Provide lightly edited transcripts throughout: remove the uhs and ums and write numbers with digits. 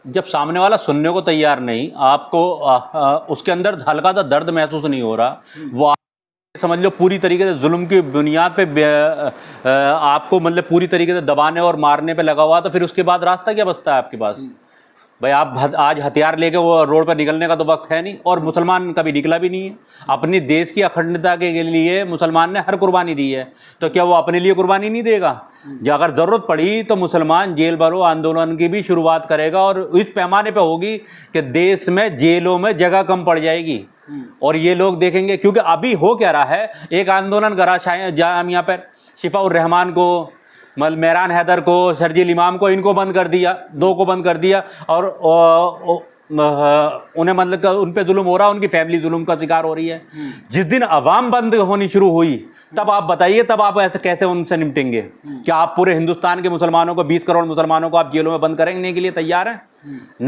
जब सामने वाला सुनने को तैयार नहीं, आपको उसके अंदर हल्का सा दर्द महसूस नहीं हो रहा, वो समझ लो पूरी तरीके से जुल्म की बुनियाद पे आपको मतलब पूरी तरीके से दबाने और मारने पे लगा हुआ, तो फिर उसके बाद रास्ता क्या बचता है आपके पास? भाई आप आज हथियार लेके वो रोड पर निकलने का तो वक्त है नहीं, और मुसलमान कभी निकला भी नहीं है। अपनी देश की अखंडता के लिए मुसलमान ने हर कुर्बानी दी है, तो क्या वो अपने लिए कुर्बानी नहीं देगा? जो अगर ज़रूरत पड़ी तो मुसलमान जेल भरो आंदोलन की भी शुरुआत करेगा, और इस पैमाने पे होगी कि देश में जेलों में जगह कम पड़ जाएगी। और ये लोग देखेंगे, क्योंकि अभी हो क्या रहा है, एक आंदोलन करा जामिया पर, शिफाउर रहमान को, मेहरान हैदर को, शर्जील इमाम को, इनको बंद कर दिया, 2 को बंद कर दिया, और उन्हें मतलब उन पे जुल्म हो रहा, उनकी फैमिली जुल्म का शिकार हो रही है। जिस दिन अवाम बंद होनी शुरू हुई, तब आप बताइए, तब आप ऐसे कैसे उनसे निपटेंगे? क्या आप पूरे हिंदुस्तान के मुसलमानों को, 20 करोड़ मुसलमानों को आप जेलों में बंद करने के लिए तैयार हैं?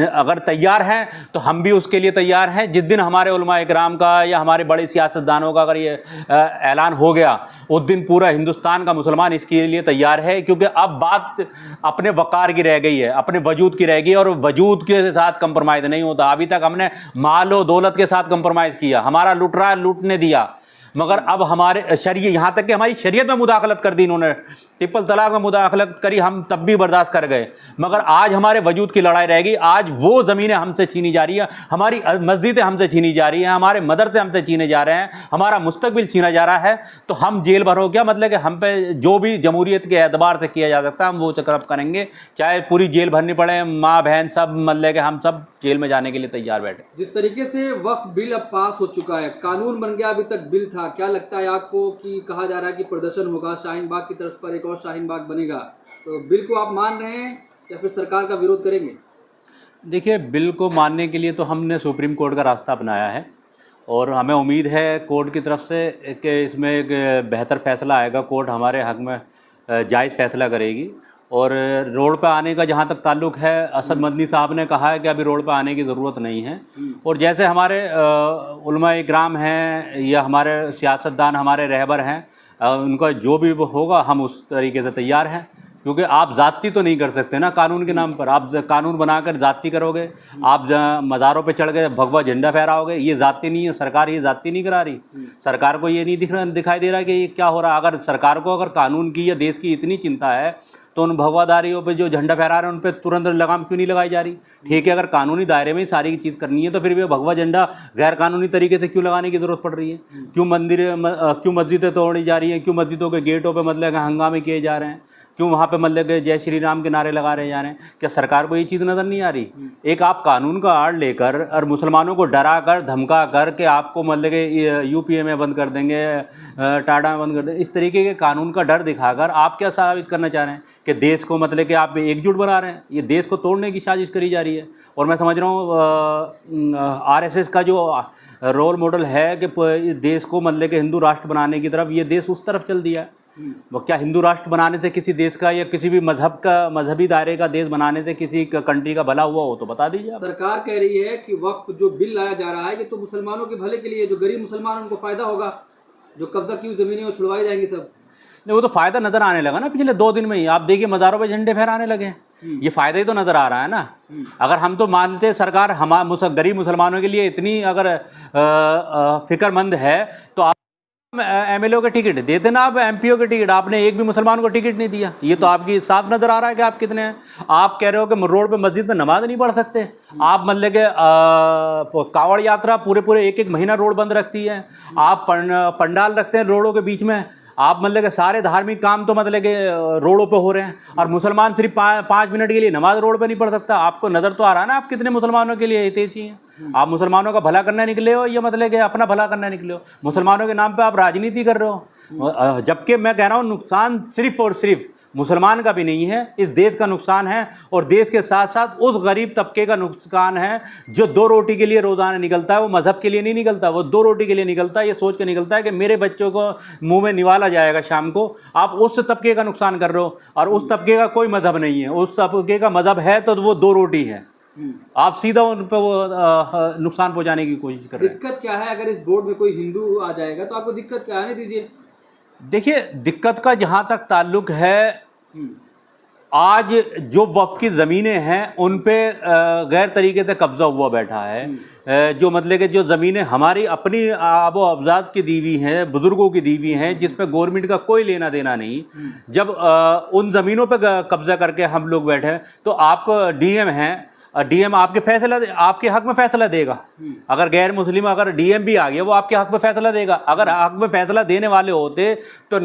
अगर तैयार हैं तो हम भी उसके लिए तैयार हैं। जिस दिन हमारे उलमा इकराम का या हमारे बड़े सियासतदानों का अगर ये ऐलान हो गया, उस दिन पूरा हिंदुस्तान का मुसलमान इसके लिए तैयार है, क्योंकि अब बात अपने वक़ार की रह गई है, अपने वजूद की रह गई, और वजूद के साथ कंप्रोमाइज़ नहीं होता। अभी तक हमने मालो दौलत के साथ कंप्रोमाइज़ किया, हमारा लुट रहा लूटने दिया, मगर अब हमारे शरीय, यहाँ तक कि हमारी शरीयत में मुदाखलत कर दी इन्होंने, ट्रिपल तलाक में मुदाखलत करी, हम तब भी बर्दाश्त कर गए। मगर आज हमारे वजूद की लड़ाई रहेगी। आज वो ज़मीनें हमसे छीनी जा रही है, हमारी मस्जिदें हमसे छीनी जा रही हैं, हमारे मदरसे हमसे छीने जा रहे हैं, हमारा मुस्तकबिल छीना जा रहा है। तो हम जेल भर हो क्या, मतलब कि हम पे जो भी जमहूरियत के एतबार से किया जा सकता है हम वो चक्रब करेंगे, चाहे पूरी जेल भरनी पड़े, माँ बहन सब, मतलब कि हम सब जेल में जाने के लिए तैयार बैठे। जिस तरीके से वक्फ बिल अब पास हो चुका है, कानून बन गया, अभी तक बिल था, क्या लगता है आपको कि कहा जा रहा है कि प्रदर्शन होगा शाहीन बाग की तरफ पर, एक और शाहीन बाग बनेगा, तो बिल को आप मान रहे हैं या फिर सरकार का विरोध करेंगे? देखिए, बिल को मानने के लिए तो हमने सुप्रीम कोर्ट का रास्ता अपनाया है, और हमें उम्मीद है कोर्ट की तरफ से कि इसमें एक बेहतर फैसला आएगा, कोर्ट हमारे हक़ में जायज़ फैसला करेगी। और रोड पे आने का जहाँ तक ताल्लुक़ है, असद मदनी साहब ने कहा है कि अभी रोड पे आने की ज़रूरत नहीं है, और जैसे हमारे उलमा इकराम हैं या हमारे सियासतदान, हमारे रहबर हैं, उनका जो भी होगा हम उस तरीके से तैयार हैं। क्योंकि आप ज़ाती तो नहीं कर सकते ना कानून के नाम पर, आप कानून बनाकर ज़ाती करोगे, आप मज़ारों पे चढ़ के भगवा झंडा फहराओगे, ये ज़ाती नहीं है। सरकार ये ज़ाती नहीं करा रही, सरकार को ये नहीं दिखाई दे रहा कि ये क्या हो रहा है। अगर सरकार को अगर कानून की या देश की इतनी चिंता है, तो उन भगवादारियों पे जो झंडा फहरा रहे हैं उन पर तुरंत लगाम क्यों नहीं लगाई जा रही? ठीक है, अगर कानूनी दायरे में सारी चीज़ करनी है तो फिर भी भगवा झंडा गैर कानूनी तरीके से क्यों लगाने की ज़रूरत पड़ रही है? क्यों मस्जिदें तोड़ी जा रही हैं? क्यों मस्जिदों के गेटों पे मतलब हंगामे किए जा रहे हैं? क्यों वहाँ पे मतलब जय श्री राम के नारे लगा रहे जा रहे हैं? क्या सरकार को ये चीज़ नज़र नहीं आ रही? एक आप कानून का आड़ लेकर और मुसलमानों को डरा कर धमका कर के आपको मतलब कि यूपीए में बंद कर देंगे, टाटा में बंद कर देंगे, इस तरीके के कानून का डर दिखाकर आप क्या साबित करना चाह रहे हैं? कि देश को मतलब कि आप एकजुट बना रहे हैं। ये देश को तोड़ने की साजिश करी जा रही है। और मैं समझ रहा हूँ आरएसएस का जो रोल मॉडल है कि देश को मतलब कि हिंदू राष्ट्र बनाने की तरफ, ये देश उस तरफ चल दिया है। वो क्या हिंदू राष्ट्र बनाने से किसी देश का या किसी भी मजहबी दायरे का देश बनाने से किसी कंट्री का भला हुआ हो तो बता दीजिए आप। सरकार कह रही है कि वक्फ जो बिल लाया जा रहा है ये तो मुसलमानों के भले के लिए, जो गरीब मुसलमान उनको फायदा होगा, जो कब्जा की हुई जमीनें वो छुड़वाई जाएंगी सब। नहीं, वो तो फायदा नजर आने लगा ना पिछले 2 दिन में ही। आप देखिए मज़ारों पे झंडे फहराने लगे, ये फायदा ही तो नजर आ रहा है ना। अगर हम तो मानते सरकार हमारे गरीब मुसलमानों के लिए इतनी अगर फिक्रमंद है तो आप एमएलए का टिकट देते ना, आप एमपीओ का टिकट, आपने एक भी मुसलमान को टिकट नहीं दिया। ये तो आपकी साफ नजर आ रहा है कि आप कितने हैं। आप कह रहे हो कि रोड पे मस्जिद में नमाज नहीं पढ़ सकते, आप मतलब के कावड़ यात्रा पूरे 1-1 महीना रोड बंद रखती है, आप पंडाल रखते हैं रोडों के बीच में, आप मतलब के सारे धार्मिक काम तो मतलब के रोडों पे हो रहे हैं, और मुसलमान सिर्फ 5 मिनट के लिए नमाज रोड पे नहीं पढ़ सकता। आपको नज़र तो आ रहा है ना आप कितने मुसलमानों के लिए हितैषी हैं। आप मुसलमानों का भला करने निकले हो या मतलब कि अपना भला करने निकले हो? मुसलमानों के नाम पे आप राजनीति कर रहे हो। जबकि मैं कह रहा हूँ नुकसान सिर्फ और सिर्फ मुसलमान का भी नहीं है, इस देश का नुकसान है, और देश के साथ साथ उस गरीब तबके का नुकसान है जो 2 रोटी के लिए रोज़ाना निकलता है। वो मज़हब के लिए नहीं निकलता, वो 2 रोटी के लिए निकलता है, ये सोच के निकलता है कि मेरे बच्चों को मुंह में निवाला जाएगा शाम को। आप उस तबके का नुकसान कर रहे हो, और उस तबके का कोई मज़हब नहीं है। उस तबके का मज़हब है तो वो 2 रोटी है, आप सीधा उन पर वो नुकसान पहुँचाने की कोशिश कर रहे हैं। दिक्कत क्या है? अगर इस बोर्ड में कोई हिंदू आ जाएगा तो आपको दिक्कत क्या है? दीजिए। देखिए, दिक्कत का जहाँ तक ताल्लुक है, आज जो वक्फ की ज़मीनें हैं उन पे गैर तरीके से कब्ज़ा हुआ बैठा है। जो मतलब कि जो ज़मीनें हमारी अपनी आबो अवजात की दी हुई हैं, बुज़ुर्गों की दी हुई हैं, जिस पे गवर्नमेंट का कोई लेना देना नहीं, जब उन ज़मीनों पे कब्ज़ा करके हम लोग बैठे हैं तो आपको डीएम हैं, डीएम आपके हक में फैसला देगा। अगर गैर मुस्लिम अगर डीएम भी आ गया वो आपके हक में फैसला देगा। अगर हक में फैसला देने वाले होते तो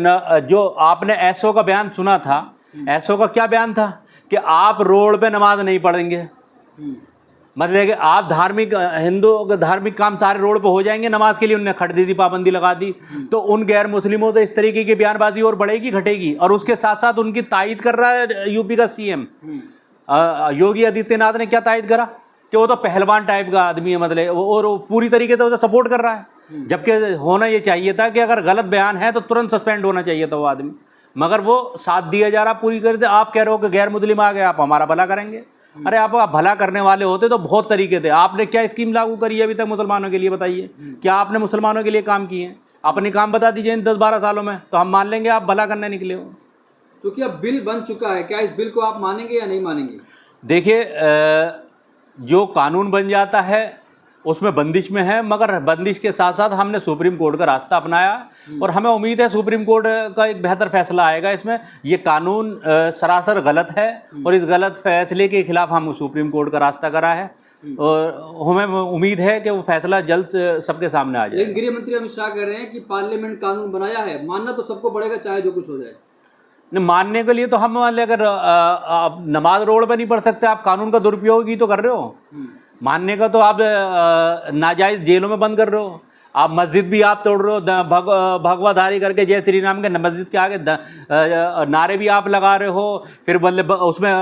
जो आपने एसओ का बयान सुना था, एसओ का क्या बयान था कि आप रोड पे नमाज नहीं पढ़ेंगे, मतलब कि आप धार्मिक हिंदुओं के धार्मिक काम सारे रोड पे हो जाएंगे, नमाज के लिए उनने खट दी थी, पाबंदी लगा दी। तो उन गैर मुस्लिमों से इस तरीके की बयानबाजी और बढ़ेगी घटेगी। और उसके साथ साथ उनकी तायद कर रहा है यूपी का सीएम योगी आदित्यनाथ ने। क्या तायद करा कि वो तो पहलवान टाइप का आदमी है, मतलब और वो पूरी तरीके से उसे सपोर्ट कर रहा है। जबकि होना ये चाहिए था कि अगर गलत बयान है तो तुरंत सस्पेंड होना चाहिए था वो आदमी, मगर वो साथ दिया जा रहा पूरी कर दे। आप कह रहे हो कि गैर मुस्लिम आ गए आप हमारा भला करेंगे। अरे आप भला करने वाले होते तो बहुत तरीके थे। आपने क्या स्कीम लागू करी है अभी तक मुसलमानों के लिए, बताइए क्या आपने मुसलमानों के लिए काम किए हैं? अपने काम बता दीजिए इन 10-12 सालों में, तो हम मान लेंगे आप भला करने निकले हो। क्योंकि अब बिल बन चुका है, क्या इस बिल को आप मानेंगे या नहीं मानेंगे? देखिए जो कानून बन जाता है उसमें बंदिश में है, मगर बंदिश के साथ साथ हमने सुप्रीम कोर्ट का रास्ता अपनाया और हमें उम्मीद है सुप्रीम कोर्ट का एक बेहतर फैसला आएगा इसमें। ये कानून सरासर गलत है और इस गलत फैसले के खिलाफ हम सुप्रीम कोर्ट का रास्ता करा है और हमें उम्मीद है कि वो फैसला जल्द सबके सामने आ जाए। लेकिन गृह मंत्री अमित शाह कह रहे हैं कि पार्लियामेंट कानून बनाया है, मानना तो सबको पड़ेगा चाहे जो कुछ हो जाए। मानने के लिए तो हम मान लें अगर आप नमाज रोड पे नहीं पढ़ सकते, आप कानून का दुरुपयोग ही तो कर रहे हो। मानने का तो आप नाजायज जेलों में बंद कर रहे हो, आप मस्जिद भी आप तोड़ रहे हो, भगवाधारी करके जय श्री राम के मस्जिद के आगे नारे भी आप लगा रहे हो, फिर मतलब उसमें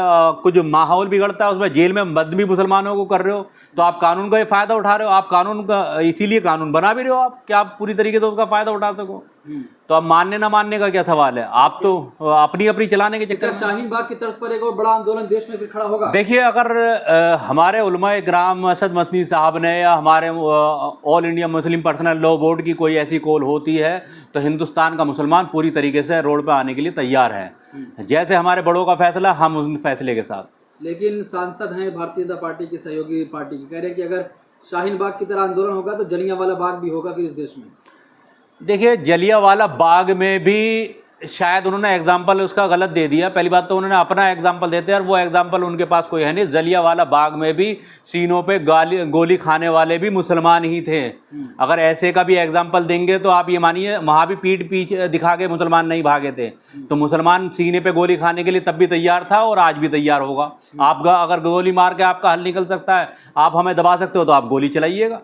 कुछ माहौल बिगड़ता है, उसमें जेल में बंद भी मुसलमानों को कर रहे हो। तो आप कानून का ये फ़ायदा उठा रहे हो। आप कानून का इसीलिए कानून बना भी रहे हो आप कि आप पूरी तरीके से उसका फ़ायदा उठा सको। तो अब मानने ना मानने का क्या सवाल है, आप तो अपनी अपनी चलाने के चक्कर में। शाहीन बाग की तर्ज पर एक और बड़ा आंदोलन देश में फिर खड़ा होगा? देखिए अगर हमारे उलमाए इकराम असद मदनी साहब ने या हमारे all India Muslim personal law board की कोई ऐसी कॉल होती है तो हिंदुस्तान का मुसलमान पूरी तरीके से रोड पर आने के लिए तैयार है। जैसे हमारे बड़ों का फैसला हम उस फैसले के साथ। लेकिन सांसद हैं भारतीय जनता पार्टी की सहयोगी पार्टी की, कह रहे हैं कि अगर शाहीन बाग की तरह आंदोलन होगा तो जलियांवाला बाग भी होगा फिर इस देश में। देखिए जलियांवाला बाग में भी शायद उन्होंने एग्जाम्पल उसका गलत दे दिया। पहली बात तो उन्होंने अपना एग्जाम्पल देते हैं और वो एग्जाम्पल उनके पास कोई है नहीं। जलियांवाला बाग में भी सीनों पे गोली खाने वाले भी मुसलमान ही थे। अगर ऐसे का भी एग्जाम्पल देंगे तो आप ये मानिए वहाँ भी पीठ पीछे दिखा के मुसलमान नहीं भागे थे। तो मुसलमान सीने पे गोली खाने के लिए तब भी तैयार था और आज भी तैयार होगा। आपका अगर गोली मार के आपका हल निकल सकता है, आप हमें दबा सकते हो तो आप गोली चलाइएगा।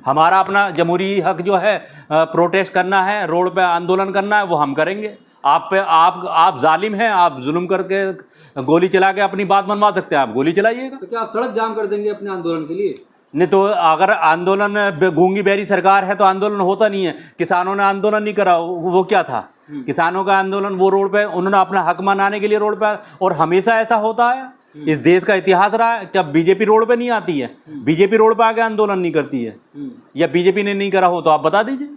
हमारा अपना जमहूरी हक जो है प्रोटेस्ट करना है, रोड पे आंदोलन करना है, वो हम करेंगे। आप जालिम हैं, आप जुल्म करके गोली चला के अपनी बात मनवा सकते हैं, आप गोली चलाइएगा। तो क्या आप सड़क जाम कर देंगे अपने आंदोलन के लिए? नहीं तो अगर आंदोलन गूंगी बहरी सरकार है तो आंदोलन होता नहीं है। किसानों ने आंदोलन नहीं करा, वो क्या था? किसानों का आंदोलन वो रोड पे उन्होंने अपना हक मनाने के लिए रोड पे, और हमेशा ऐसा होता है, इस देश का इतिहास रहा है। क्या बीजेपी रोड पे नहीं आती है? बीजेपी रोड पे आके आंदोलन नहीं करती है, या बीजेपी ने नहीं करा हो तो आप बता दीजिए।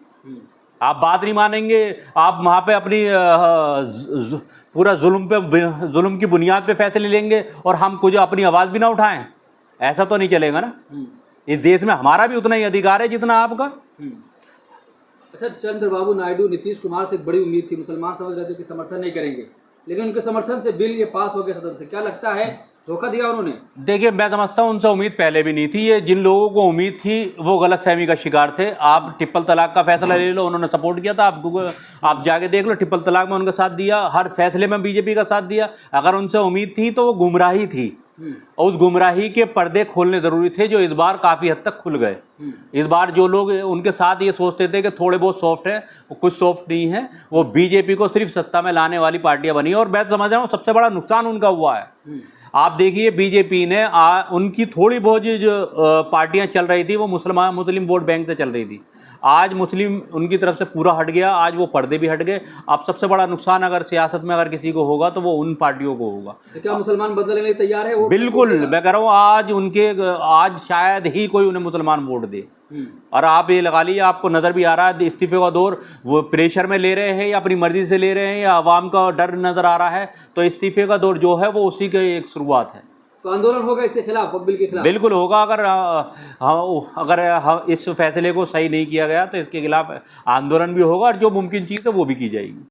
आप बात नहीं मानेंगे, आप वहाँ पे अपनी पूरा जुल्म की बुनियाद पे फैसले लेंगे और हम कुछ अपनी आवाज़ भी ना उठाएं, ऐसा तो नहीं चलेगा ना। इस देश में हमारा भी उतना ही अधिकार है जितना आपका। अच्छा, चंद्रबाबू नायडू नीतीश कुमार से एक बड़ी उम्मीद थी, मुसलमान समझ रहे थे कि समर्थन नहीं करेंगे, लेकिन उनके समर्थन से बिल ये पास हो गया सदन से। क्या लगता है धोखा दिया उन्होंने? देखिए मैं समझता हूँ उनसे उम्मीद पहले भी नहीं थी। ये जिन लोगों को उम्मीद थी वो गलतफहमी का शिकार थे। आप ट्रिपल तलाक का फैसला ले लो, उन्होंने सपोर्ट किया था। आप जाके देख लो, ट्रिपल तलाक में उनका साथ दिया, हर फैसले में बीजेपी का साथ दिया। अगर उनसे उम्मीद थी तो वो गुमराही थी, और उस गुमराही के पर्दे खोलने ज़रूरी थे, जो इस बार काफ़ी हद तक खुल गए। इस बार जो लोग उनके साथ ये सोचते थे कि थोड़े बहुत सॉफ्ट है, वो कुछ सॉफ्ट नहीं है। वो बीजेपी को सिर्फ सत्ता में लाने वाली पार्टियां बनी, और मैं समझ रहा हूँ सबसे बड़ा नुकसान उनका हुआ है। आप देखिए बीजेपी ने उनकी थोड़ी बहुत जो पार्टियां चल रही थी वो मुस्लिम वोट बैंक से चल रही थी। आज मुस्लिम उनकी तरफ से पूरा हट गया, आज वो पर्दे भी हट गए। अब सबसे बड़ा नुकसान अगर सियासत में अगर किसी को होगा तो वो उन पार्टियों को होगा। तो क्या मुसलमान बदलने के लिए तैयार है? बिल्कुल, मैं कह रहा हूँ आज शायद ही कोई उन्हें मुसलमान वोट दे। और आप ये लगा लीजिए, आपको नज़र भी आ रहा है इस्तीफे का दौर वो प्रेशर में ले रहे हैं या अपनी मर्जी से ले रहे हैं या आवाम का डर नज़र आ रहा है, तो इस्तीफे का दौर जो है वो उसी की एक शुरुआत है। तो आंदोलन होगा इसके खिलाफ, वक्फ बिल के खिलाफ? बिल्कुल होगा। अगर इस फैसले को सही नहीं किया गया तो इसके खिलाफ आंदोलन भी होगा और जो मुमकिन चीज़ है वो भी की जाएगी।